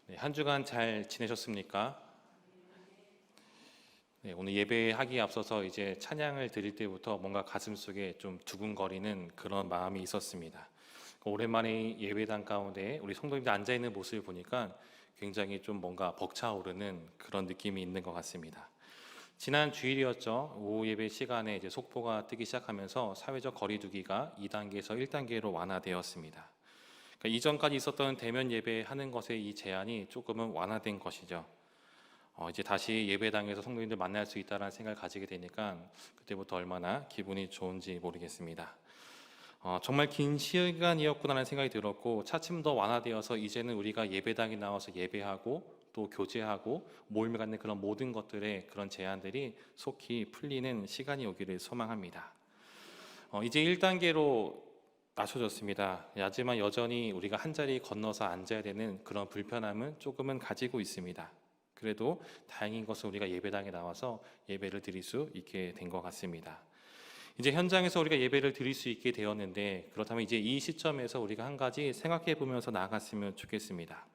네, 한 주간 잘 지내셨습니까? 네, 오늘 예배하기에 앞서서 이제 찬양을 드릴 때부터 뭔가 가슴속에 좀 두근거리는 그런 마음이 있었습니다. 오랜만에 예배당 가운데 우리 성도님들 앉아 있는 모습을 보니까 굉장히 좀 뭔가 벅차오르는 그런 느낌이 있는 것 같습니다. 지난 주일이었죠. 오후 예배 시간에 이제 속보가 뜨기 시작하면서 사회적 거리두기가 2단계에서 1단계로 완화되었습니다. 그러니까 이전까지 있었던 대면 예배하는 것의 이 제한이 조금은 완화된 것이죠. 이제 다시 예배당에서 성도님들 만날 수 있다는 생각을 가지게 되니까 그때부터 얼마나 기분이 좋은지 모르겠습니다. 정말 긴 시간이었구나라는 생각이 들었고, 차츰 더 완화되어서 이제는 우리가 예배당에 나와서 예배하고 또 교제하고 모임을 갖는 그런 모든 것들의 그런 제한들이 속히 풀리는 시간이 오기를 소망합니다. 이제 1단계로 낮춰졌습니다. 하지만 여전히 우리가 한 자리 건너서 앉아야 되는 그런 불편함은 조금은 가지고 있습니다. 그래도 다행인 것은 우리가 예배당에 나와서 예배를 드릴 수 있게 된 것 같습니다. 이제 현장에서 우리가 예배를 드릴 수 있게 되었는데, 그렇다면 이제 이 시점에서 우리가 한 가지 생각해 보면서 나아갔으면 좋겠습니다.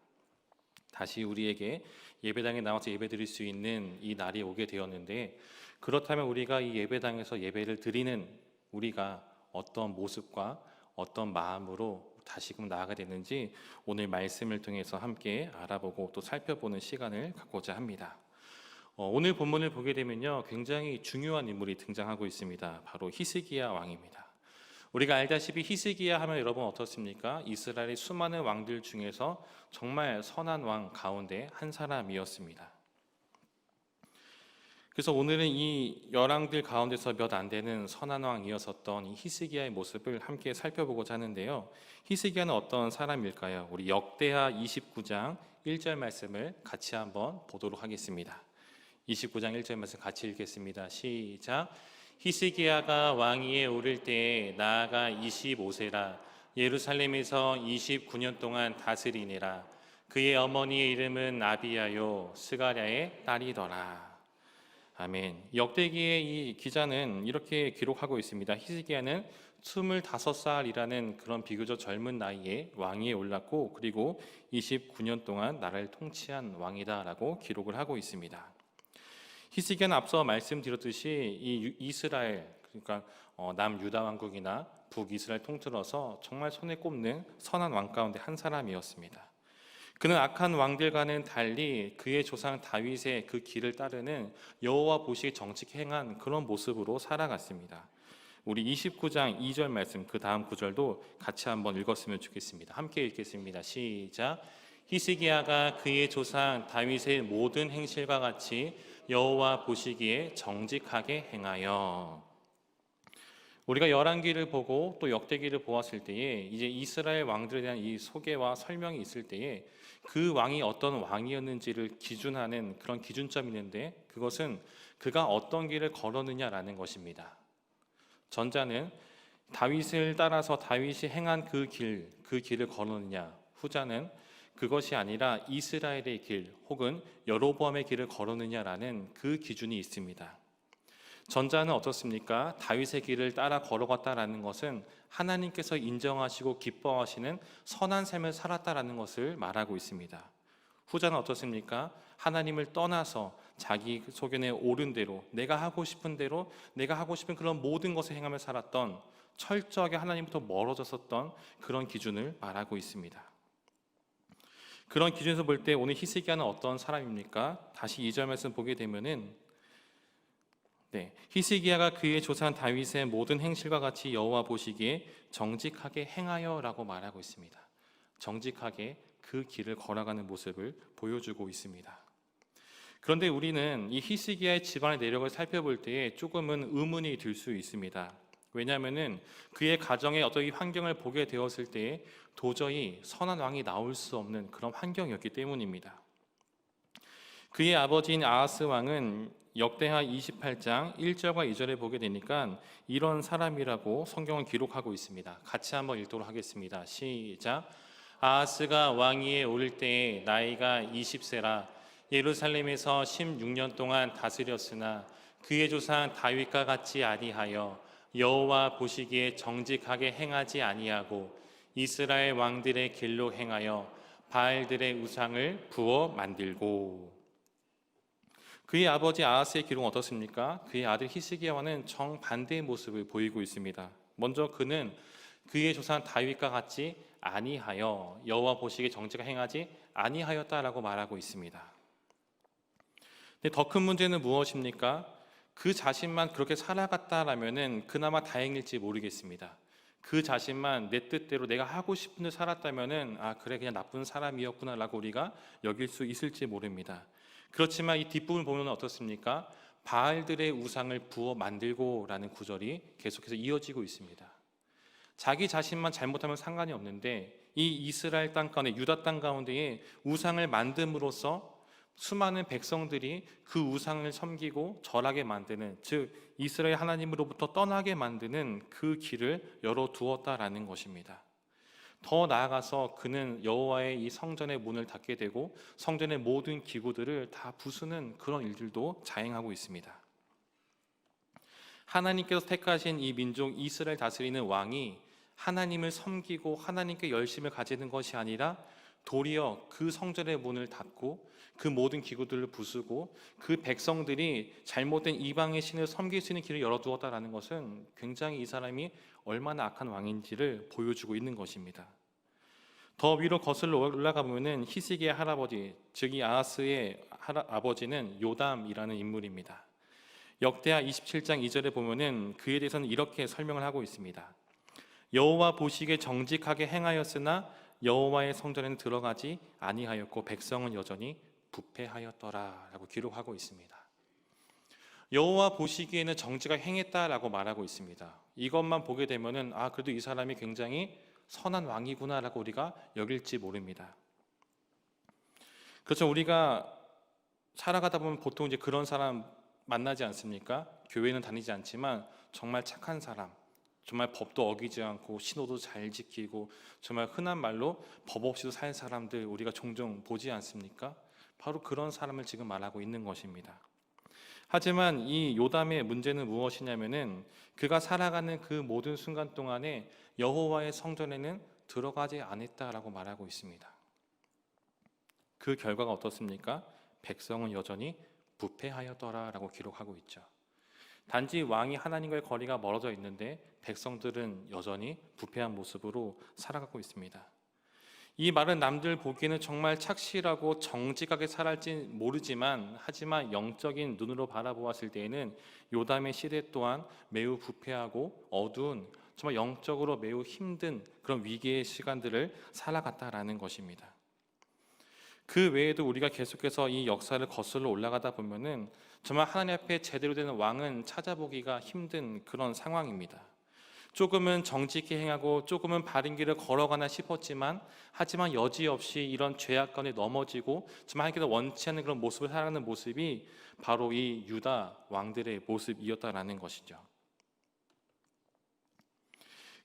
다시 우리에게 예배당에 나와서 예배 드릴 수 있는 이 날이 오게 되었는데, 그렇다면 우리가 이 예배당에서 예배를 드리는 우리가 어떤 모습과 어떤 마음으로 다시금 나아가야 되는지 오늘 말씀을 통해서 함께 알아보고 또 살펴보는 시간을 갖고자 합니다. 오늘 본문을 보게 되면요, 굉장히 중요한 인물이 등장하고 있습니다. 바로 히스기야 왕입니다. 우리가 알다시피 히스기야 하면 여러분 어떻습니까? 이스라엘의 수많은 왕들 중에서 정말 선한 왕 가운데 한 사람이었습니다. 그래서 오늘은 이 열왕들 가운데서 몇 안 되는 선한 왕이었었던 이 히스기야의 모습을 함께 살펴보고자 하는데요. 히스기야는 어떤 사람일까요? 우리 역대하 29장 1절 말씀을 같이 한번 보도록 하겠습니다. 29장 1절 말씀 같이 읽겠습니다. 시작. 히스기야가 왕위에 오를 때에 나아가 25세라 예루살렘에서 29년 동안 다스리니라. 그의 어머니의 이름은 아비야요 스가랴의 딸이더라. 아멘. 역대기의 이 기자는 이렇게 기록하고 있습니다. 히스기야는 25살이라는 그런 비교적 젊은 나이에 왕위에 올랐고, 그리고 29년 동안 나라를 통치한 왕이다라고 기록을 하고 있습니다. 히스기야는 앞서 말씀드렸듯이 이 이스라엘, 그러니까 남유다 왕국이나 북이스라엘 통틀어서 정말 손에 꼽는 선한 왕 가운데 한 사람이었습니다. 그는 악한 왕들과는 달리 그의 조상 다윗의 그 길을 따르는 여호와 보시기에 정직히 행한 그런 모습으로 살아갔습니다. 우리 29장 2절 말씀, 그 다음 구절도 같이 한번 읽었으면 좋겠습니다. 함께 읽겠습니다. 시작. 히스기야가 그의 조상 다윗의 모든 행실과 같이 여호와 보시기에 정직하게 행하여. 우리가 열왕기를 보고 또 역대기를 보았을 때에 이제 이스라엘 왕들에 대한 이 소개와 설명이 있을 때에 그 왕이 어떤 왕이었는지를 기준하는 그런 기준점이 있는데, 그것은 그가 어떤 길을 걸었느냐라는 것입니다. 전자는 다윗을 따라서 다윗이 행한 그 길을 걸었느냐, 후자는 그것이 아니라 이스라엘의 길 혹은 여로보암의 길을 걸었느냐라는 그 기준이 있습니다. 전자는 어떻습니까? 다윗의 길을 따라 걸어갔다라는 것은 하나님께서 인정하시고 기뻐하시는 선한 삶을 살았다라는 것을 말하고 있습니다. 후자는 어떻습니까? 하나님을 떠나서 자기 소견에 옳은 대로, 내가 하고 싶은 대로, 내가 하고 싶은 그런 모든 것을 행하며 살았던, 철저하게 하나님부터 멀어졌었던 그런 기준을 말하고 있습니다. 그런 기준에서 볼 때 오늘 히스기야는 어떤 사람입니까? 다시 2절 말씀 보게 되면은 히스기야가 그의 조상 다윗의 모든 행실과 같이 여호와 보시기에 정직하게 행하여라고 말하고 있습니다. 정직하게 그 길을 걸어가는 모습을 보여주고 있습니다. 그런데 우리는 이 히스기야의 집안의 내력을 살펴볼 때에 조금은 의문이 들 수 있습니다. 왜냐하면은 그의 가정의 어떤 이 환경을 보게 되었을 때에 도저히 선한 왕이 나올 수 없는 그런 환경이었기 때문입니다. 그의 아버지인 아하스 왕은 역대하 28장 1절과 2절에 보게 되니까 이런 사람이라고 성경은 기록하고 있습니다. 같이 한번 읽도록 하겠습니다. 시작. 아하스가 왕위에 오를 때에 나이가 20세라 예루살렘에서 16년 동안 다스렸으나 그의 조상 다윗과 같이 아니하여 여호와 보시기에 정직하게 행하지 아니하고 이스라엘 왕들의 길로 행하여 바알들의 우상을 부어 만들고. 그의 아버지 아하스의 기록은 어떻습니까? 그의 아들 히스기야와는 정반대의 모습을 보이고 있습니다. 먼저 그는 그의 조상 다윗과 같이 아니하여 여호와 보시기에 정직하게 행하지 아니하였다라고 말하고 있습니다. 근데 더 큰 문제는 무엇입니까? 그 자신만 그렇게 살아갔다라면은 그나마 다행일지 모르겠습니다. 그 자신만 내 뜻대로 내가 하고 싶은 대로 살았다면은 아 그래 그냥 나쁜 사람이었구나라고 우리가 여길 수 있을지 모릅니다. 그렇지만 이 뒷부분을 보면 어떻습니까? 바알들의 우상을 부어 만들고라는 구절이 계속해서 이어지고 있습니다. 자기 자신만 잘못하면 상관이 없는데 이 이스라엘 땅 가운데 유다 땅 가운데에 우상을 만듦으로써 수많은 백성들이 그 우상을 섬기고 절하게 만드는, 즉 이스라엘 하나님으로부터 떠나게 만드는 그 길을 열어두었다라는 것입니다. 더 나아가서 그는 여호와의 이 성전의 문을 닫게 되고 성전의 모든 기구들을 다 부수는 그런 일들도 자행하고 있습니다. 하나님께서 택하신 이 민족 이스라엘 다스리는 왕이 하나님을 섬기고 하나님께 열심을 가지는 것이 아니라 도리어 그 성전의 문을 닫고 그 모든 기구들을 부수고 그 백성들이 잘못된 이방의 신을 섬길 수 있는 길을 열어두었다라는 것은 굉장히 이 사람이 얼마나 악한 왕인지를 보여주고 있는 것입니다. 더 위로 거슬러 올라가 보면은 히스기야 할아버지, 즉 이 아하스의 아버지는 요담이라는 인물입니다. 역대하 27장 2절에 보면은 그에 대해서는 이렇게 설명을 하고 있습니다. 여호와 보시기에 정직하게 행하였으나 여호와의 성전에는 들어가지 아니하였고 백성은 여전히 부패하였더라라고 기록하고 있습니다. 여호와 보시기에는 정직하게 행했다라고 말하고 있습니다. 이것만 보게 되면은 아 그래도 이 사람이 굉장히 선한 왕이구나라고 우리가 여길지 모릅니다. 그렇죠. 우리가 살아가다 보면 보통 이제 그런 사람 만나지 않습니까? 교회는 다니지 않지만 정말 착한 사람, 정말 법도 어기지 않고 신호도 잘 지키고 정말 흔한 말로 법 없이도 살 사람들 우리가 종종 보지 않습니까? 바로 그런 사람을 지금 말하고 있는 것입니다. 하지만 이 요담의 문제는 무엇이냐면은 그가 살아가는 그 모든 순간 동안에 여호와의 성전에는 들어가지 않았다라고 말하고 있습니다. 그 결과가 어떻습니까? 백성은 여전히 부패하였더라라고 기록하고 있죠. 단지 왕이 하나님과의 거리가 멀어져 있는데 백성들은 여전히 부패한 모습으로 살아가고 있습니다. 이 말은 남들 보기에는 정말 착실하고 정직하게 살았지 모르지만 하지만 영적인 눈으로 바라보았을 때에는 요담의 시대 또한 매우 부패하고 어두운 정말 영적으로 매우 힘든 그런 위기의 시간들을 살아갔다라는 것입니다. 그 외에도 우리가 계속해서 이 역사를 거슬러 올라가다 보면은 정말 하나님 앞에 제대로 되는 왕은 찾아보기가 힘든 그런 상황입니다. 조금은 정직히 행하고 조금은 바른 길을 걸어가나 싶었지만 하지만 여지없이 이런 죄악 가운데 넘어지고 정말 하나님께서 원치 않는 그런 모습을 살아가는 모습이 바로 이 유다 왕들의 모습이었다라는 것이죠.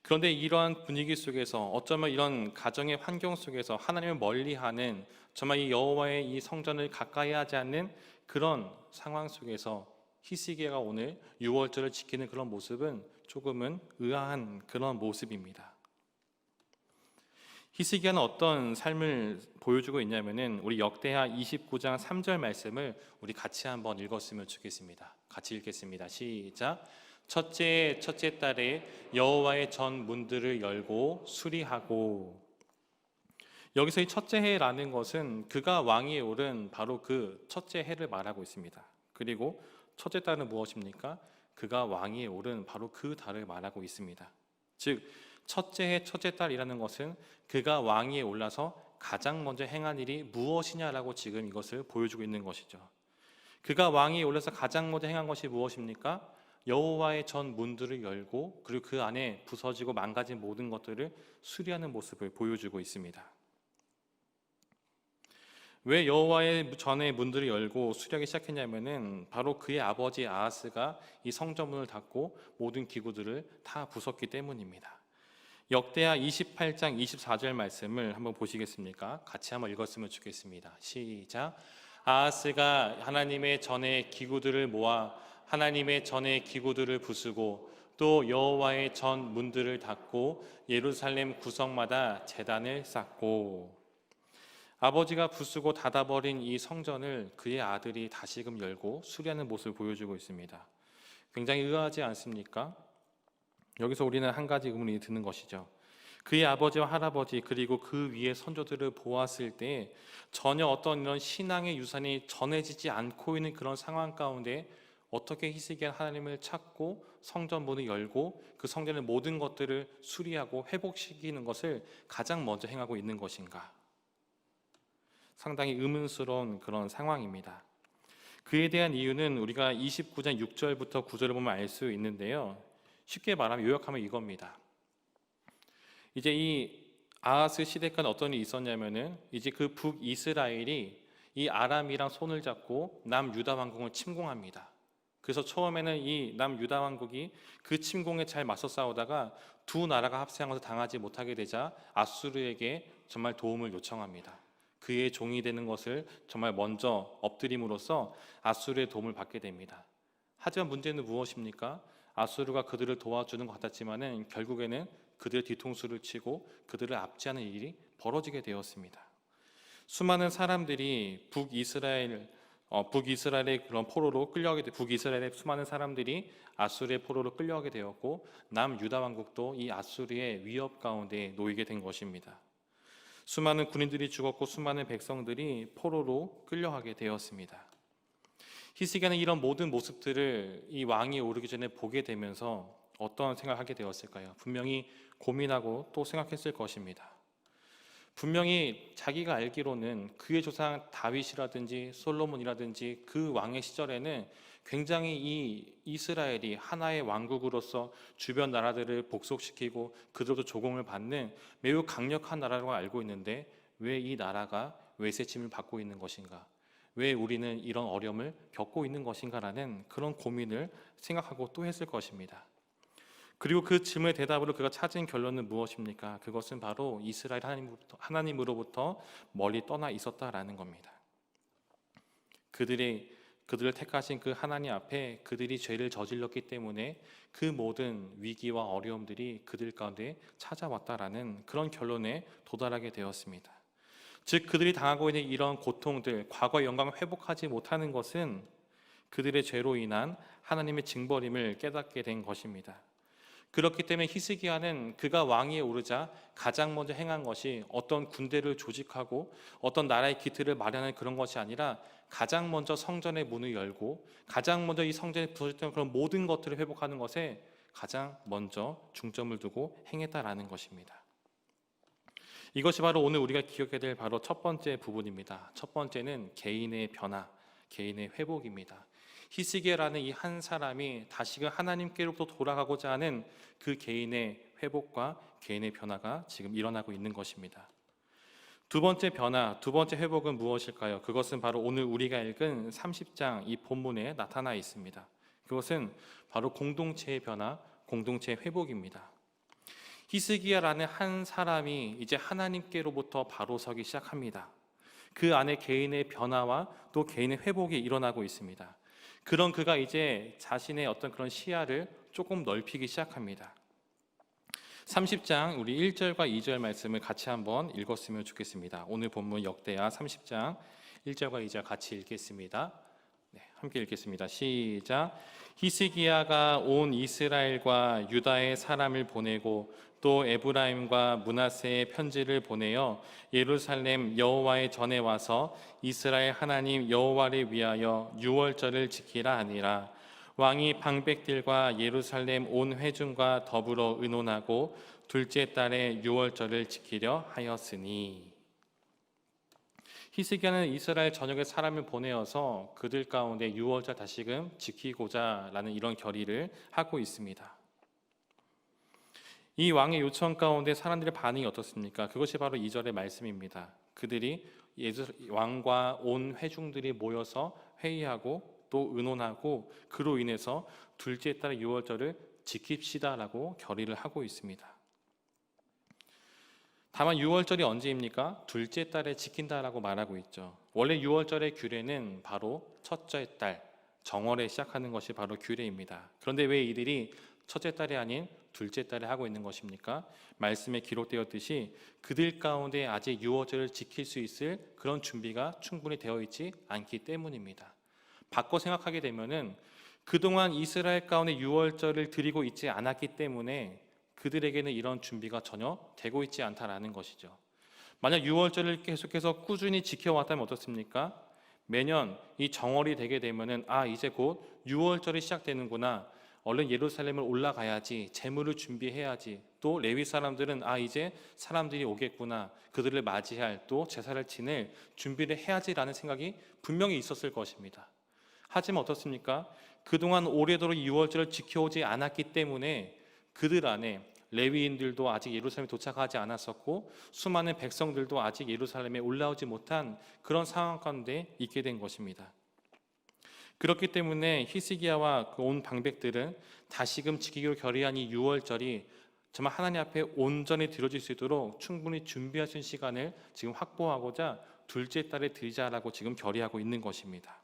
그런데 이러한 분위기 속에서 어쩌면 이런 가정의 환경 속에서 하나님을 멀리하는 정말 이 여호와의 이 성전을 가까이 하지 않는 그런 상황 속에서 히스기야가 오늘 유월절을 지키는 그런 모습은 조금은 의아한 그런 모습입니다. 히스기야는 어떤 삶을 보여주고 있냐면은 우리 역대하 29장 3절 말씀을 우리 같이 한번 읽었으면 좋겠습니다. 같이 읽겠습니다. 시작. 첫째 달에 여호와의 전 문들을 열고 수리하고. 여기서 이 첫째 해라는 것은 그가 왕위에 오른 바로 그 첫째 해를 말하고 있습니다. 그리고 첫째 달은 무엇입니까? 그가 왕위에 오른 바로 그 달을 말하고 있습니다. 즉 첫째 해 첫째 달이라는 것은 그가 왕위에 올라서 가장 먼저 행한 일이 무엇이냐라고 지금 이것을 보여주고 있는 것이죠. 그가 왕위에 올라서 가장 먼저 행한 것이 무엇입니까? 여호와의 전 문들을 열고 그리고 그 안에 부서지고 망가진 모든 것들을 수리하는 모습을 보여주고 있습니다. 왜 여호와의 전의 문들을 열고 수리하기 시작했냐면은 바로 그의 아버지 아하스가 이 성전문을 닫고 모든 기구들을 다 부쉈기 때문입니다. 역대하 28장 24절 말씀을 한번 보시겠습니까? 같이 한번 읽었으면 좋겠습니다. 시작. 아하스가 하나님의 전의 기구들을 모아 하나님의 전의 기구들을 부수고 또 여호와의 전 문들을 닫고 예루살렘 구성마다 제단을 쌓고. 아버지가 부수고 닫아버린 이 성전을 그의 아들이 다시금 열고 수리하는 모습을 보여주고 있습니다. 굉장히 의아하지 않습니까? 여기서 우리는 한 가지 의문이 드는 것이죠. 그의 아버지와 할아버지 그리고 그 위의 선조들을 보았을 때 전혀 어떤 이런 신앙의 유산이 전해지지 않고 있는 그런 상황 가운데 어떻게 히스기야 하나님을 찾고 성전 문을 열고 그 성전의 모든 것들을 수리하고 회복시키는 것을 가장 먼저 행하고 있는 것인가? 상당히 의문스러운 그런 상황입니다. 그에 대한 이유는 우리가 29장 6절부터 9절을 보면 알 수 있는데요. 쉽게 말하면 요약하면 이겁니다. 이제 이 아하스 시대까지 어떤 일이 있었냐면은 이제 그 북이스라엘이 이 아람이랑 손을 잡고 남유다 왕국을 침공합니다. 그래서 처음에는 이 남유다 왕국이 그 침공에 잘 맞서 싸우다가 두 나라가 합세하면서 당하지 못하게 되자 아수르에게 정말 도움을 요청합니다. 그의 종이 되는 것을 정말 먼저 엎드림으로써 아수르의 도움을 받게 됩니다. 하지만 문제는 무엇입니까? 아수르가 그들을 도와주는 것 같았지만은 결국에는 그들의 뒤통수를 치고 그들을 압제하는 일이 벌어지게 되었습니다. 수많은 사람들이 북이스라엘의 그런 포로로 끌려가게 돼 북이스라엘의 수많은 사람들이 아수르의 포로로 끌려가게 되었고 남유다 왕국도 이 아수르의 위협 가운데 놓이게 된 것입니다. 수많은 군인들이 죽었고 수많은 백성들이 포로로 끌려가게 되었습니다. 히스기야는 이런 모든 모습들을 이 왕이 오르기 전에 보게 되면서 어떤 생각을 하게 되었을까요? 분명히 고민하고 또 생각했을 것입니다. 분명히 자기가 알기로는 그의 조상 다윗이라든지 솔로몬이라든지 그 왕의 시절에는 굉장히 이 이스라엘이 하나의 왕국으로서 주변 나라들을 복속시키고 그들도 조공을 받는 매우 강력한 나라라고 알고 있는데 왜 이 나라가 외세침을 받고 있는 것인가? 왜 우리는 이런 어려움을 겪고 있는 것인가라는 그런 고민을 생각하고 또 했을 것입니다. 그리고 그 질문의 대답으로 그가 찾은 결론은 무엇입니까? 그것은 바로 이스라엘 하나님으로부터 멀리 떠나 있었다라는 겁니다. 그들을 택하신 그 하나님 앞에 그들이 죄를 저질렀기 때문에 그 모든 위기와 어려움들이 그들 가운데 찾아왔다라는 그런 결론에 도달하게 되었습니다. 즉 그들이 당하고 있는 이런 고통들, 과거의 영광을 회복하지 못하는 것은 그들의 죄로 인한 하나님의 징벌임을 깨닫게 된 것입니다. 그렇기 때문에 히스기야는 그가 왕위에 오르자 가장 먼저 행한 것이 어떤 군대를 조직하고 어떤 나라의 기틀을 마련하는 그런 것이 아니라 가장 먼저 성전의 문을 열고 가장 먼저 이 성전에 부서졌던 그런 모든 것들을 회복하는 것에 가장 먼저 중점을 두고 행했다라는 것입니다. 이것이 바로 오늘 우리가 기억해야 될 바로 첫 번째 부분입니다. 첫 번째는 개인의 변화, 개인의 회복입니다. 히스기야라는 이 한 사람이 다시금 하나님께로부터 돌아가고자 하는 그 개인의 회복과 개인의 변화가 지금 일어나고 있는 것입니다. 두 번째 변화, 두 번째 회복은 무엇일까요? 그것은 바로 오늘 우리가 읽은 30장 이 본문에 나타나 있습니다. 그것은 바로 공동체의 변화, 공동체의 회복입니다. 히스기야라는 한 사람이 이제 하나님께로부터 바로 서기 시작합니다. 그 안에 개인의 변화와 또 개인의 회복이 일어나고 있습니다. 그런 그가 이제 자신의 어떤 그런 시야를 조금 넓히기 시작합니다. 30장 우리 1절과 2절 말씀을 같이 한번 읽었으면 좋겠습니다. 오늘 본문 역대하 30장 1절과 2절 같이 읽겠습니다. 네, 함께 읽겠습니다. 시작. 히스기야가 온 이스라엘과 유다의 사람을 보내고 또 에브라임과 므낫세의 편지를 보내어 예루살렘 여호와의 전에 와서 이스라엘 하나님 여호와를 위하여 유월절을 지키라 하니라. 왕이 방백들과 예루살렘 온 회중과 더불어 의논하고 둘째 달에 유월절을 지키려 하였으니. 히스기야는 이스라엘 전역의 사람을 보내어서 그들 가운데 유월절 다시금 지키고자 라는 이런 결의를 하고 있습니다. 이 왕의 요청 가운데 사람들의 반응이 어떻습니까? 그것이 바로 2절의 말씀입니다. 그들이 왕과 온 회중들이 모여서 회의하고 또 의논하고 그로 인해서 둘째 달의 유월절을 지킵시다라고 결의를 하고 있습니다. 다만 유월절이 언제입니까? 둘째 달에 지킨다라고 말하고 있죠. 원래 유월절의 규례는 바로 첫째 달 정월에 시작하는 것이 바로 규례입니다. 그런데 왜 이들이 첫째 딸이 아닌 둘째 딸이 하고 있는 것입니까? 말씀에 기록되었듯이 그들 가운데 아직 유월절을 지킬 수 있을 그런 준비가 충분히 되어 있지 않기 때문입니다. 바꿔 생각하게 되면은 그동안 이스라엘 가운데 유월절을 드리고 있지 않았기 때문에 그들에게는 이런 준비가 전혀 되고 있지 않다라는 것이죠. 만약 유월절을 계속해서 꾸준히 지켜왔다면 어떻습니까? 매년 이 정월이 되게 되면은 이제 곧 유월절이 시작되는구나. 얼른 예루살렘을 올라가야지. 제물을 준비해야지. 또 레위 사람들은 이제 사람들이 오겠구나. 그들을 맞이할 또 제사를 지낼 준비를 해야지라는 생각이 분명히 있었을 것입니다. 하지만 어떻습니까? 그동안 오래도록 유월절을 지켜오지 않았기 때문에 그들 안에 레위인들도 아직 예루살렘에 도착하지 않았었고 수많은 백성들도 아직 예루살렘에 올라오지 못한 그런 상황 가운데 있게 된 것입니다. 그렇기 때문에 히스기야와 그 온 방백들은 다시금 지키기로 결의한 이 유월절이 정말 하나님 앞에 온전히 드려질 수 있도록 충분히 준비할 수 있는 시간을 지금 확보하고자 둘째 달에 드리자라고 지금 결의하고 있는 것입니다.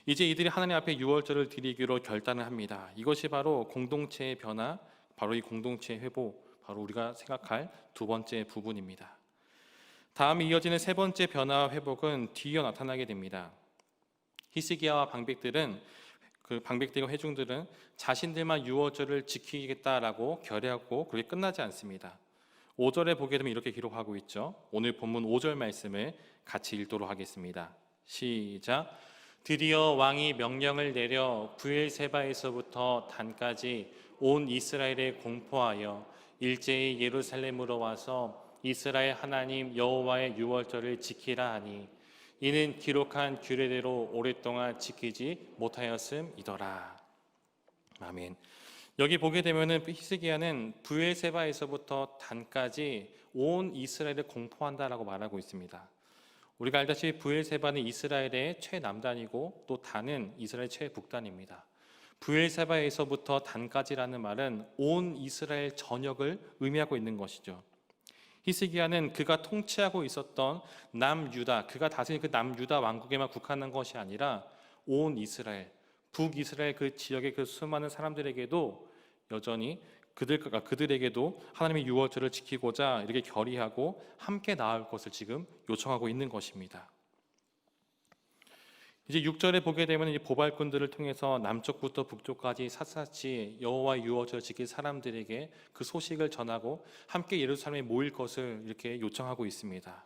이제 이들이 하나님 앞에 유월절을 드리기로 결단을 합니다. 이것이 바로 공동체의 변화, 바로 이 공동체의 회복, 바로 우리가 생각할 두 번째 부분입니다. 다음에 이어지는 세 번째 변화와 회복은 뒤이어 나타나게 됩니다. 히스기야와 방백들은 그 방백들과 회중들은 자신들만 유월절을 지키겠다라고 결의하고 그게 끝나지 않습니다. 5절에 보게 되면 이렇게 기록하고 있죠. 오늘 본문 5절 말씀을 같이 읽도록 하겠습니다. 시작. 드디어 왕이 명령을 내려 브엘세바에서부터 단까지 온 이스라엘에 공포하여 일제히 예루살렘으로 와서 이스라엘 하나님 여호와의 유월절을 지키라 하니 이는 기록한 규례대로 오랫동안 지키지 못하였음이더라. 아멘. 여기 보게 되면은 히스기야는 브엘세바에서부터 단까지 온 이스라엘을 공포한다라고 말하고 있습니다. 우리가 알다시피 브엘세바는 이스라엘의 최남단이고 또 단은 이스라엘 최북단입니다. 브엘세바에서부터 단까지라는 말은 온 이스라엘 전역을 의미하고 있는 것이죠. 히스기야는 그가 통치하고 있었던 남유다, 그가 다스린 그 남유다 왕국에만 국한한 것이 아니라 온 이스라엘, 북이스라엘 그 지역의 그 수많은 사람들에게도 여전히 그들에게도 하나님의 유월절을 지키고자 이렇게 결의하고 함께 나아갈 것을 지금 요청하고 있는 것입니다. 이제 6절에 보게 되면 이 보발꾼들을 통해서 남쪽부터 북쪽까지 샅샅이 여호와의 유월절을 지킬 사람들에게 그 소식을 전하고 함께 예루살렘에 모일 것을 이렇게 요청하고 있습니다.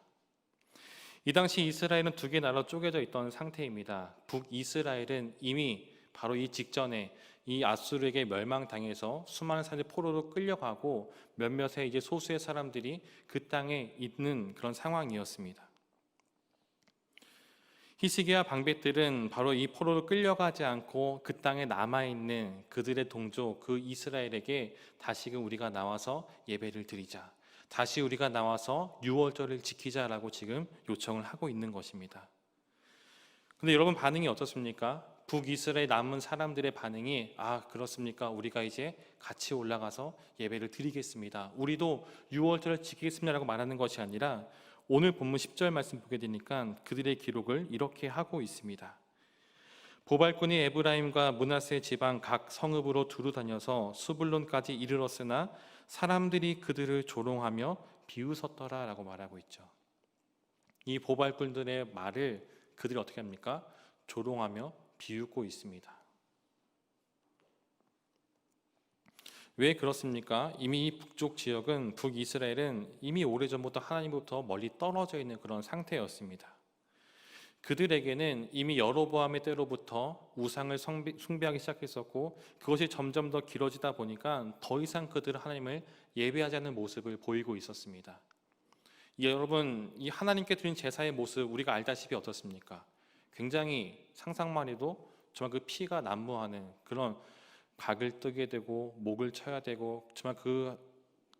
이 당시 이스라엘은 두 개 나라로 쪼개져 있던 상태입니다. 북이스라엘은 이미 바로 이 직전에 이 아수르에게 멸망당해서 수많은 사람들이 포로로 끌려가고 몇몇의 이제 소수의 사람들이 그 땅에 있는 그런 상황이었습니다. 히스기야 방백들은 바로 이 포로로 끌려가지 않고 그 땅에 남아있는 그들의 동족 그 이스라엘에게 다시금 우리가 나와서 예배를 드리자, 다시 우리가 나와서 유월절을 지키자라고 지금 요청을 하고 있는 것입니다. 근데 여러분 반응이 어떻습니까? 북이스라엘 남은 사람들의 반응이 그렇습니까? 우리가 이제 같이 올라가서 예배를 드리겠습니다. 우리도 유월절을 지키겠습니다라고 말하는 것이 아니라 오늘 본문 10절 말씀 보게 되니까 그들의 기록을 이렇게 하고 있습니다. 보발꾼이 에브라임과 므낫세 지방 각 성읍으로 두루 다녀서 수불론까지 이르렀으나 사람들이 그들을 조롱하며 비웃었더라라고 말하고 있죠. 이 보발꾼들의 말을 그들이 어떻게 합니까? 조롱하며 비웃고 있습니다. 왜 그렇습니까? 이미 이 북쪽 지역은 북이스라엘은 이미 오래전부터 하나님부터 멀리 떨어져 있는 그런 상태였습니다. 그들에게는 이미 여로보암의 때로부터 우상을 숭배하기 시작했었고 그것이 점점 더 길어지다 보니까 더 이상 그들은 하나님을 예배하지 않는 모습을 보이고 있었습니다. 여러분, 이 하나님께 드린 제사의 모습 우리가 알다시피 어떻습니까? 굉장히 상상만 해도 정말 그 피가 난무하는 그런 각을 뜨게 되고 목을 쳐야 되고 정말 그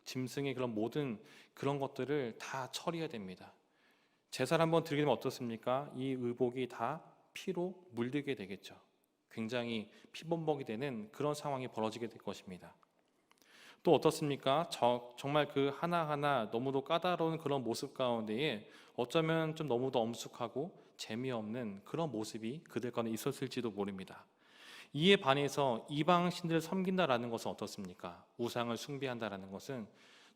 짐승의 그런 모든 그런 것들을 다 처리해야 됩니다. 제사를 한번 드리게 되면 어떻습니까? 이 의복이 다 피로 물들게 되겠죠. 굉장히 피범벅이 되는 그런 상황이 벌어지게 될 것입니다. 또 어떻습니까? 정말 그 하나하나 너무도 까다로운 그런 모습 가운데에 어쩌면 좀 너무도 엄숙하고 재미없는 그런 모습이 그들 가운데 있었을지도 모릅니다. 이에 반해서 이방 신들을 섬긴다라는 것은 어떻습니까? 우상을 숭배한다라는 것은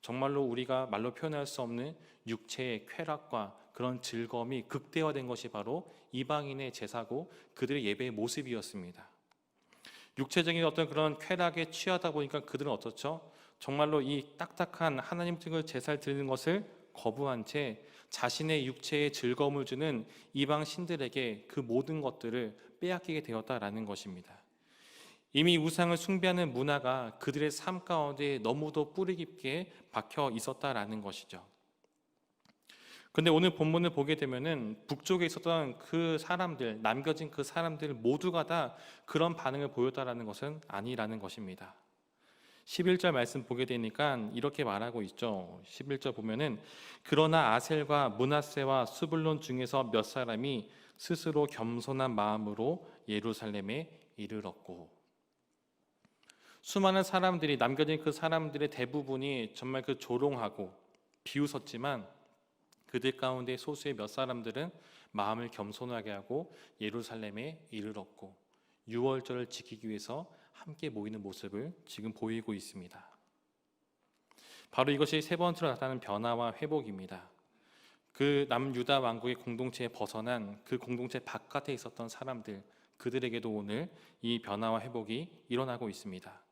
정말로 우리가 말로 표현할 수 없는 육체의 쾌락과 그런 즐거움이 극대화된 것이 바로 이방인의 제사고 그들의 예배의 모습이었습니다. 육체적인 어떤 그런 쾌락에 취하다 보니까 그들은 어떻죠? 정말로 이 딱딱한 하나님 등을 제사를 드리는 것을 거부한 채 자신의 육체에 즐거움을 주는 이방 신들에게 그 모든 것들을 빼앗기게 되었다라는 것입니다. 이미 우상을 숭배하는 문화가 그들의 삶 가운데 너무도 뿌리 깊게 박혀 있었다라는 것이죠. 근데 오늘 본문을 보게 되면은 북쪽에 있었던 그 사람들, 남겨진 그 사람들 모두가 다 그런 반응을 보였다라는 것은 아니라는 것입니다. 11절 말씀 보게 되니까 이렇게 말하고 있죠. 11절 보면은 그러나 아셀과 므낫세와 스불론 중에서 몇 사람이 스스로 겸손한 마음으로 예루살렘에 이르렀고, 수많은 사람들이 남겨진 그 사람들의 대부분이 정말 그 조롱하고 비웃었지만 그들 가운데 소수의 몇 사람들은 마음을 겸손하게 하고 예루살렘에 이르렀고 유월절을 지키기 위해서 함께 모이는 모습을 지금 보이고 있습니다. 바로 이것이 세 번째로 나타나는 변화와 회복입니다. 그 남유다 왕국의 공동체에 벗어난 그 공동체 바깥에 있었던 사람들, 그들에게도 오늘 이 변화와 회복이 일어나고 있습니다.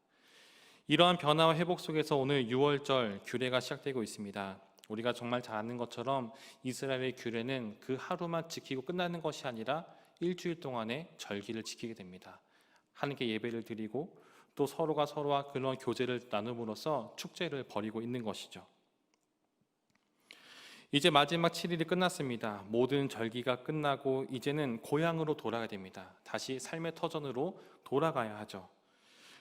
이러한 변화와 회복 속에서 오늘 유월절 규례가 시작되고 있습니다. 우리가 정말 잘 아는 것처럼 이스라엘의 규례는 그 하루만 지키고 끝나는 것이 아니라 일주일 동안의 절기를 지키게 됩니다. 하나님께 예배를 드리고 또 서로가 서로와 그런 교제를 나눔으로써 축제를 벌이고 있는 것이죠. 이제 마지막 7일이 끝났습니다. 모든 절기가 끝나고 이제는 고향으로 돌아가야 됩니다. 다시 삶의 터전으로 돌아가야 하죠.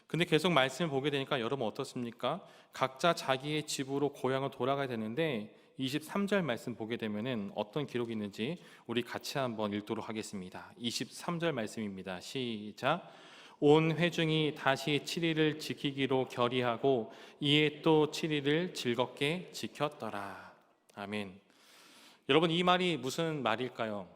근데 계속 말씀을 보게 되니까 여러분 어떻습니까? 각자 자기의 집으로 고향을 돌아가야 되는데 23절 말씀 보게 되면은 어떤 기록이 있는지 우리 같이 한번 읽도록 하겠습니다. 23절 말씀입니다. 시작. 온 회중이 다시 7일을 지키기로 결의하고 이에 또 7일을 즐겁게 지켰더라. 아멘. 여러분 이 말이 무슨 말일까요?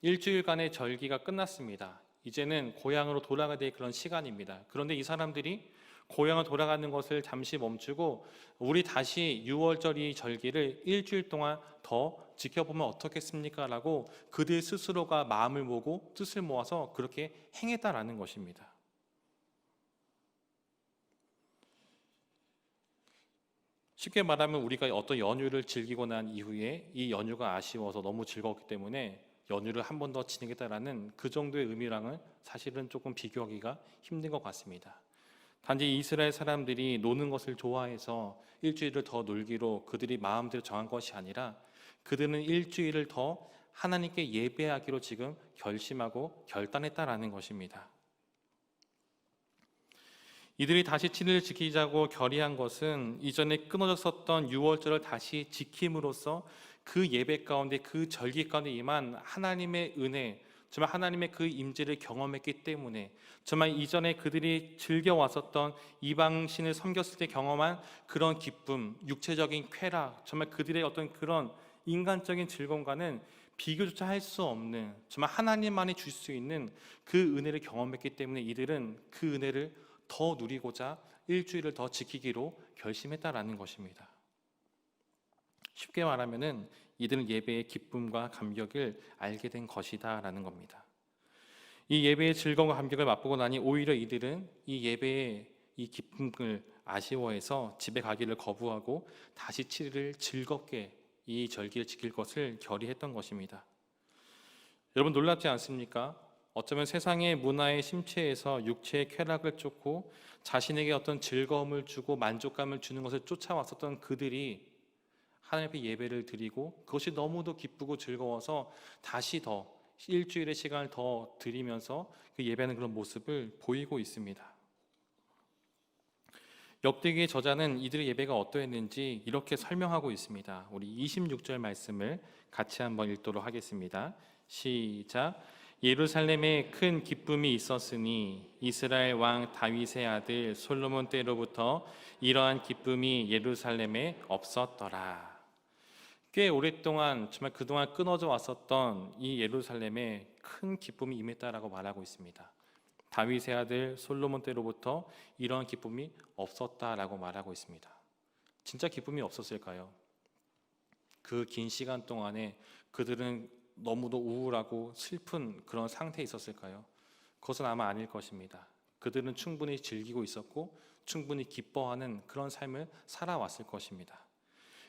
일주일간의 절기가 끝났습니다. 이제는 고향으로 돌아가야 될 그런 시간입니다. 그런데 이 사람들이 고향을 돌아가는 것을 잠시 멈추고 우리 다시 6월절 이 절기를 일주일 동안 더 지켜보면 어떻겠습니까? 라고 그들 스스로가 마음을 모으고 뜻을 모아서 그렇게 행했다라는 것입니다. 쉽게 말하면 우리가 어떤 연휴를 즐기고 난 이후에 이 연휴가 아쉬워서 너무 즐거웠기 때문에 연휴를 한 번 더 지내겠다라는 그 정도의 의미랑은 사실은 조금 비교하기가 힘든 것 같습니다. 단지 이스라엘 사람들이 노는 것을 좋아해서 일주일을 더 놀기로 그들이 마음대로 정한 것이 아니라 그들은 일주일을 더 하나님께 예배하기로 지금 결심하고 결단했다라는 것입니다. 이들이 다시 7일을 지키자고 결의한 것은 이전에 끊어졌었던 유월절을 다시 지킴으로써 그 예배 가운데 그 절기 가운데 임한 하나님의 은혜, 정말 하나님의 그 임재를 경험했기 때문에 정말 이전에 그들이 즐겨왔었던 이방신을 섬겼을 때 경험한 그런 기쁨, 육체적인 쾌락, 정말 그들의 어떤 그런 인간적인 즐거움과는 비교조차 할 수 없는 정말 하나님만이 줄 수 있는 그 은혜를 경험했기 때문에 이들은 그 은혜를 더 누리고자 일주일을 더 지키기로 결심했다라는 것입니다. 쉽게 말하면은 이들은 예배의 기쁨과 감격을 알게 된 것이다라는 겁니다. 이 예배의 즐거움과 감격을 맛보고 나니 오히려 이들은 이 예배의 이 기쁨을 아쉬워해서 집에 가기를 거부하고 다시 7일을 즐겁게 이 절기를 지킬 것을 결의했던 것입니다. 여러분 놀랍지 않습니까? 어쩌면 세상의 문화의 심취해서 육체의 쾌락을 쫓고 자신에게 어떤 즐거움을 주고 만족감을 주는 것을 쫓아왔었던 그들이 하나님 앞에 예배를 드리고 그것이 너무도 기쁘고 즐거워서 다시 더 일주일의 시간을 더 드리면서 그 예배하는 그런 모습을 보이고 있습니다. 역대기의 저자는 이들의 예배가 어떠했는지 이렇게 설명하고 있습니다. 우리 26절 말씀을 같이 한번 읽도록 하겠습니다. 시작. 예루살렘에 큰 기쁨이 있었으니 이스라엘 왕 다윗의 아들 솔로몬 때로부터 이러한 기쁨이 예루살렘에 없었더라. 꽤 오랫동안 정말 그동안 끊어져 왔었던 이 예루살렘에 큰 기쁨이 임했다라고 말하고 있습니다. 다윗의 아들 솔로몬 때로부터 이런 기쁨이 없었다라고 말하고 있습니다. 진짜 기쁨이 없었을까요? 그 긴 시간 동안에 그들은 너무도 우울하고 슬픈 그런 상태에 있었을까요? 그것은 아마 아닐 것입니다. 그들은 충분히 즐기고 있었고 충분히 기뻐하는 그런 삶을 살아왔을 것입니다.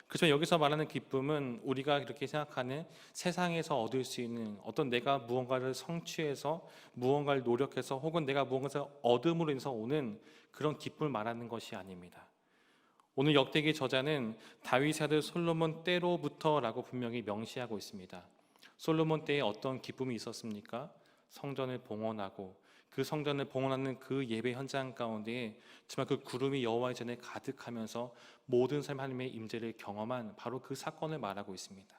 그래서 여기서 말하는 기쁨은 우리가 그렇게 생각하는 세상에서 얻을 수 있는 어떤 내가 무언가를 성취해서 무언가를 노력해서 혹은 내가 무언가를 얻음으로 인해서 오는 그런 기쁨을 말하는 것이 아닙니다. 오늘 역대기 저자는 다윗의 아들 솔로몬 때로부터라고 분명히 명시하고 있습니다. 솔로몬 때에 어떤 기쁨이 있었습니까? 성전을 봉헌하고 그 성전을 봉헌하는 그 예배 현장 가운데에 정말 그 구름이 여호와의 전에 가득하면서 모든 사람 하나님의 임재를 경험한 바로 그 사건을 말하고 있습니다.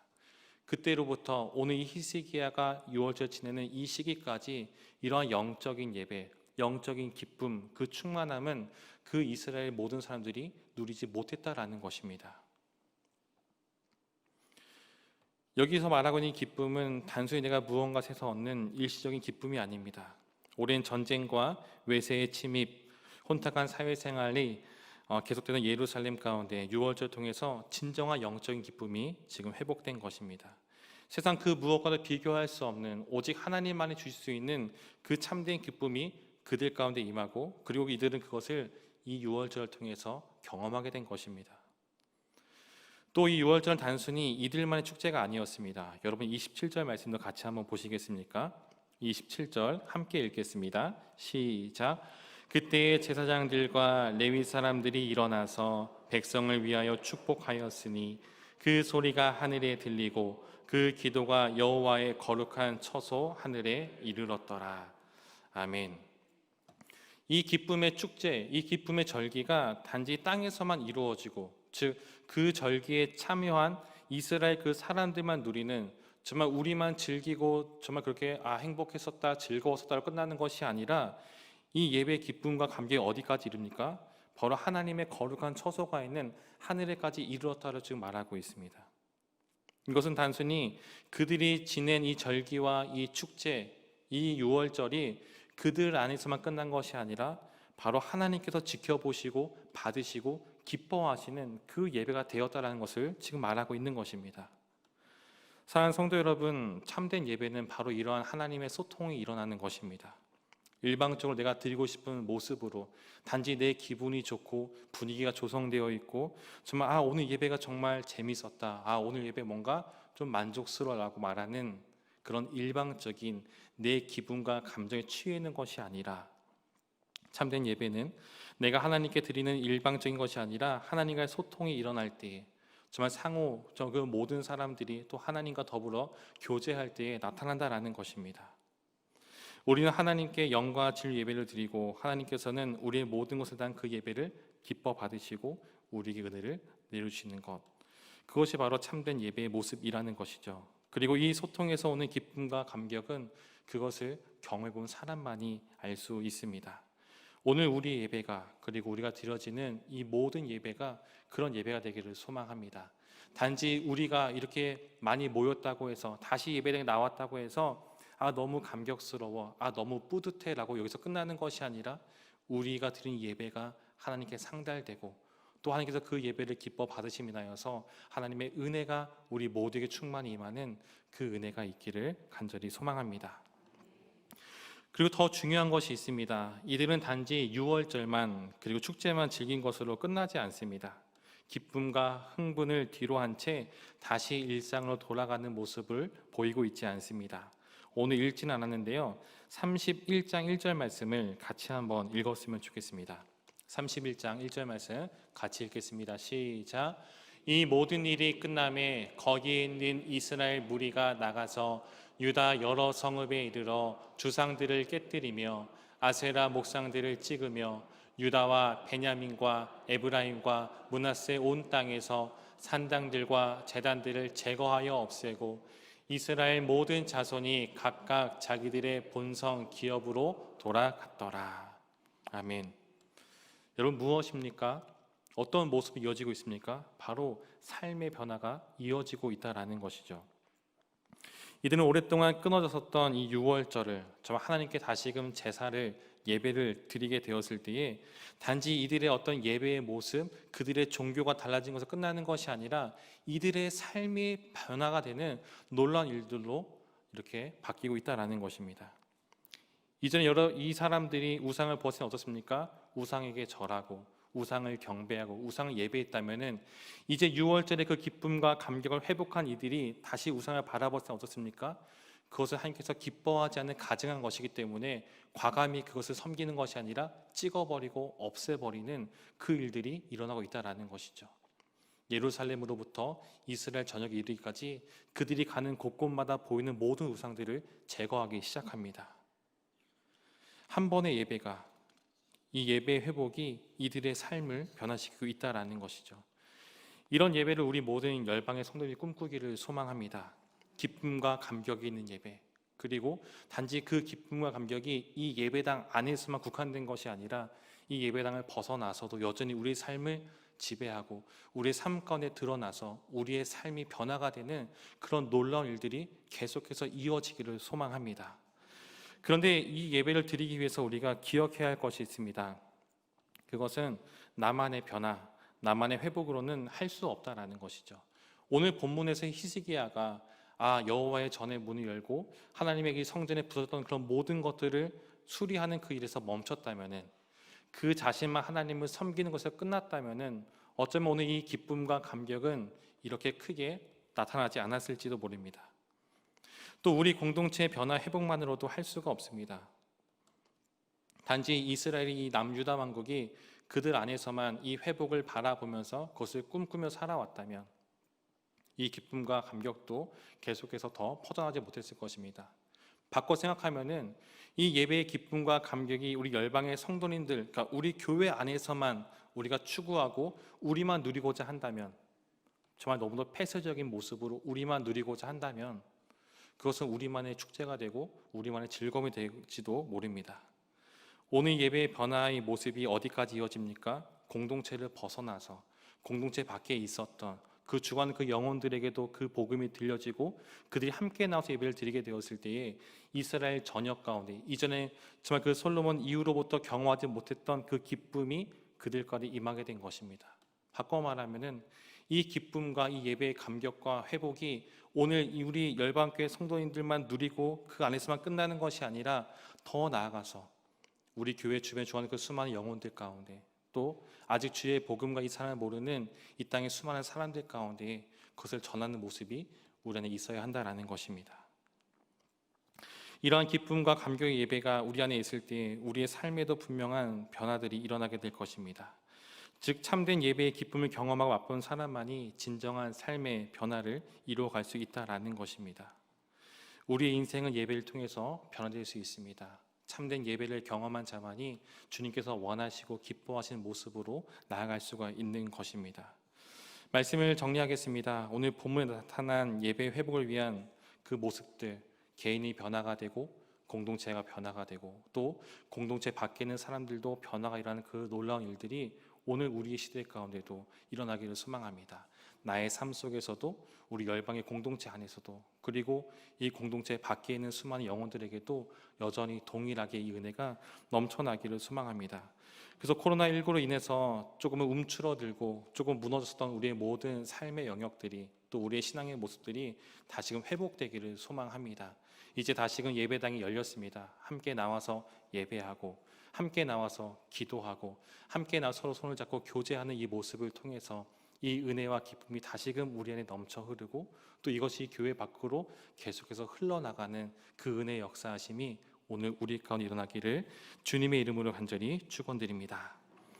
그때로부터 오늘 이 히스기야가 6월절 지내는 이 시기까지 이러한 영적인 예배, 영적인 기쁨, 그 충만함은 그 이스라엘 모든 사람들이 누리지 못했다라는 것입니다. 여기서 말하고 있는 기쁨은 단순히 내가 무언가에서 얻는 일시적인 기쁨이 아닙니다. 오랜 전쟁과 외세의 침입, 혼탁한 사회생활이 계속되는 예루살렘 가운데 6월절 통해서 진정한 영적인 기쁨이 지금 회복된 것입니다. 세상 그 무엇과도 비교할 수 없는 오직 하나님만이 주실 수 있는 그 참된 기쁨이 그들 가운데 임하고 그리고 이들은 그것을 이 6월절을 통해서 경험하게 된 것입니다. 또 이 6월절은 단순히 이들만의 축제가 아니었습니다. 여러분 27절 말씀도 같이 한번 보시겠습니까? 27절 함께 읽겠습니다. 시작. 그때의 제사장들과 레위 사람들이 일어나서 백성을 위하여 축복하였으니 그 소리가 하늘에 들리고 그 기도가 여호와의 거룩한 처소 하늘에 이르렀더라. 아멘. 이 기쁨의 축제, 이 기쁨의 절기가 단지 땅에서만 이루어지고 즉 그 절기에 참여한 이스라엘 그 사람들만 누리는 정말 우리만 즐기고 정말 그렇게 행복했었다 즐거웠었다로 끝나는 것이 아니라 이 예배의 기쁨과 감격이 어디까지 이릅니까? 바로 하나님의 거룩한 처소가 있는 하늘에까지 이르렀다고 지금 말하고 있습니다. 이것은 단순히 그들이 지낸 이 절기와 이 축제, 이 6월절이 그들 안에서만 끝난 것이 아니라 바로 하나님께서 지켜보시고 받으시고 기뻐하시는 그 예배가 되었다는 것을 지금 말하고 있는 것입니다. 사랑하는 성도 여러분, 참된 예배는 바로 이러한 하나님의 소통이 일어나는 것입니다. 일방적으로 내가 드리고 싶은 모습으로 단지 내 기분이 좋고 분위기가 조성되어 있고 정말 오늘 예배가 정말 재밌었다, 오늘 예배 뭔가 좀 만족스러워라고 말하는 그런 일방적인 내 기분과 감정에 취해 있는 것이 아니라 참된 예배는 내가 하나님께 드리는 일방적인 것이 아니라 하나님과의 소통이 일어날 때에 정말 그 모든 사람들이 또 하나님과 더불어 교제할 때에 나타난다라는 것입니다. 우리는 하나님께 영과 진리 예배를 드리고 하나님께서는 우리의 모든 것을 다한 그 예배를 기뻐 받으시고 우리에게 은혜를 내려주시는 것, 그것이 바로 참된 예배의 모습이라는 것이죠. 그리고 이 소통에서 오는 기쁨과 감격은 그것을 경험해본 사람만이 알 수 있습니다. 오늘 우리의 예배가 그리고 우리가 드려지는 이 모든 예배가 그런 예배가 되기를 소망합니다. 단지 우리가 이렇게 많이 모였다고 해서 다시 예배당에 나왔다고 해서 너무 감격스러워, 너무 뿌듯해 라고 여기서 끝나는 것이 아니라 우리가 드린 예배가 하나님께 상달되고 또 하나님께서 그 예배를 기뻐 받으심이 하여서 하나님의 은혜가 우리 모두에게 충만히 임하는 그 은혜가 있기를 간절히 소망합니다. 그리고 더 중요한 것이 있습니다. 이들은 단지 6월절만 그리고 축제만 즐긴 것으로 끝나지 않습니다. 기쁨과 흥분을 뒤로 한 채 다시 일상으로 돌아가는 모습을 보이고 있지 않습니다. 오늘 읽지는 않았는데요, 31장 1절 말씀을 같이 한번 읽었으면 좋겠습니다. 31장 1절 말씀 같이 읽겠습니다. 시작. 이 모든 일이 끝남에 거기에 있는 이스라엘 무리가 나가서 유다 여러 성읍에 이르러 주상들을 깨뜨리며 아세라 목상들을 찍으며 유다와 베냐민과 에브라임과 므낫세 온 땅에서 산당들과 제단들을 제거하여 없애고 이스라엘 모든 자손이 각각 자기들의 본성 기업으로 돌아갔더라. 아멘. 여러분, 무엇입니까? 어떤 모습이 이어지고 있습니까? 바로 삶의 변화가 이어지고 있다라는 것이죠. 이들은 오랫동안 끊어졌었던 이 6월절을 정말 하나님께 다시금 제사를 예배를 드리게 되었을 때에 단지 이들의 어떤 예배의 모습, 그들의 종교가 달라진 것에서 끝나는 것이 아니라 이들의 삶이 변화가 되는 놀라운 일들로 이렇게 바뀌고 있다라는 것입니다. 이전에 이 사람들이 우상을 벗으면 어떻습니까? 우상에게 절하고 우상을 경배하고 우상을 예배했다면은 이제 6월절에 그 기쁨과 감격을 회복한 이들이 다시 우상을 바라볼 때 어떻습니까? 그것을 하나님께서 기뻐하지 않는 가증한 것이기 때문에 과감히 그것을 섬기는 것이 아니라 찍어버리고 없애버리는 그 일들이 일어나고 있다라는 것이죠. 예루살렘으로부터 이스라엘 전역에 이르기까지 그들이 가는 곳곳마다 보이는 모든 우상들을 제거하기 시작합니다. 한 번의 예배가, 이 예배의 회복이 이들의 삶을 변화시키고 있다라는 것이죠. 이런 예배를 우리 모든 열방의 성도들이 꿈꾸기를 소망합니다. 기쁨과 감격이 있는 예배, 그리고 단지 그 기쁨과 감격이 이 예배당 안에서만 국한된 것이 아니라 이 예배당을 벗어나서도 여전히 우리의 삶을 지배하고 우리의 삶 가운데 드러나서 우리의 삶이 변화가 되는 그런 놀라운 일들이 계속해서 이어지기를 소망합니다. 그런데 이 예배를 드리기 위해서 우리가 기억해야 할 것이 있습니다. 그것은 나만의 변화, 나만의 회복으로는 할 수 없다라는 것이죠. 오늘 본문에서 히스기야가 여호와의 전의 문을 열고 하나님의 성전에 부었던 그런 모든 것들을 수리하는 그 일에서 멈췄다면은, 그 자신만 하나님을 섬기는 것에서 끝났다면은 어쩌면 오늘 이 기쁨과 감격은 이렇게 크게 나타나지 않았을지도 모릅니다. 또 우리 공동체의 변화 회복만으로도 할 수가 없습니다. 단지 이스라엘이 이 남유다 왕국이 그들 안에서만 이 회복을 바라보면서 그것을 꿈꾸며 살아왔다면 이 기쁨과 감격도 계속해서 더 퍼져나지 못했을 것입니다. 바꿔 생각하면은 이 예배의 기쁨과 감격이 우리 열방의 성도님들, 그러니까 우리 교회 안에서만 우리가 추구하고 우리만 누리고자 한다면, 정말 너무도 폐쇄적인 모습으로 우리만 누리고자 한다면 그것은 우리만의 축제가 되고 우리만의 즐거움이 될지도 모릅니다. 오늘 예배의 변화의 모습이 어디까지 이어집니까? 공동체를 벗어나서 공동체 밖에 있었던 그 주관 그 영혼들에게도 그 복음이 들려지고 그들이 함께 나와서 예배를 드리게 되었을 때에 이스라엘 전역 가운데 이전에 정말 그 솔로몬 이후로부터 경험하지 못했던 그 기쁨이 그들까지 임하게 된 것입니다. 바꿔 말하면은 이 기쁨과 이 예배의 감격과 회복이 오늘 우리 열방교회 성도님들만 누리고 그 안에서만 끝나는 것이 아니라 더 나아가서 우리 교회 주변에 주하는 그 수많은 영혼들 가운데, 또 아직 주의 복음과 이 사랑을 모르는 이 땅의 수많은 사람들 가운데 그것을 전하는 모습이 우리 안에 있어야 한다라는 것입니다. 이러한 기쁨과 감격의 예배가 우리 안에 있을 때 우리의 삶에도 분명한 변화들이 일어나게 될 것입니다. 즉 참된 예배의 기쁨을 경험하고 맛본 사람만이 진정한 삶의 변화를 이루어갈 수 있다라는 것입니다. 우리의 인생은 예배를 통해서 변화될 수 있습니다. 참된 예배를 경험한 자만이 주님께서 원하시고 기뻐하시는 모습으로 나아갈 수가 있는 것입니다. 말씀을 정리하겠습니다. 오늘 본문에 나타난 예배 회복을 위한 그 모습들, 개인이 변화가 되고 공동체가 변화가 되고 또 공동체 밖에 있는 사람들도 변화가 일어나는 그 놀라운 일들이 오늘 우리의 시대 가운데도 일어나기를 소망합니다. 나의 삶 속에서도 우리 열방의 공동체 안에서도 그리고 이 공동체 밖에 있는 수많은 영혼들에게도 여전히 동일하게 이 은혜가 넘쳐나기를 소망합니다. 그래서 코로나19로 인해서 조금은 움츠러들고 조금 무너졌던 우리의 모든 삶의 영역들이 또 우리의 신앙의 모습들이 다시금 회복되기를 소망합니다. 이제 다시금 예배당이 열렸습니다. 함께 나와서 예배하고 함께 나와서 기도하고 함께 나와 서로 손을 잡고 교제하는 이 모습을 통해서 이 은혜와 기쁨이 다시금 우리 안에 넘쳐 흐르고 또 이것이 교회 밖으로 계속해서 흘러나가는 그 은혜의 역사하심이 오늘 우리 가운데 일어나기를 주님의 이름으로 간절히 축원드립니다.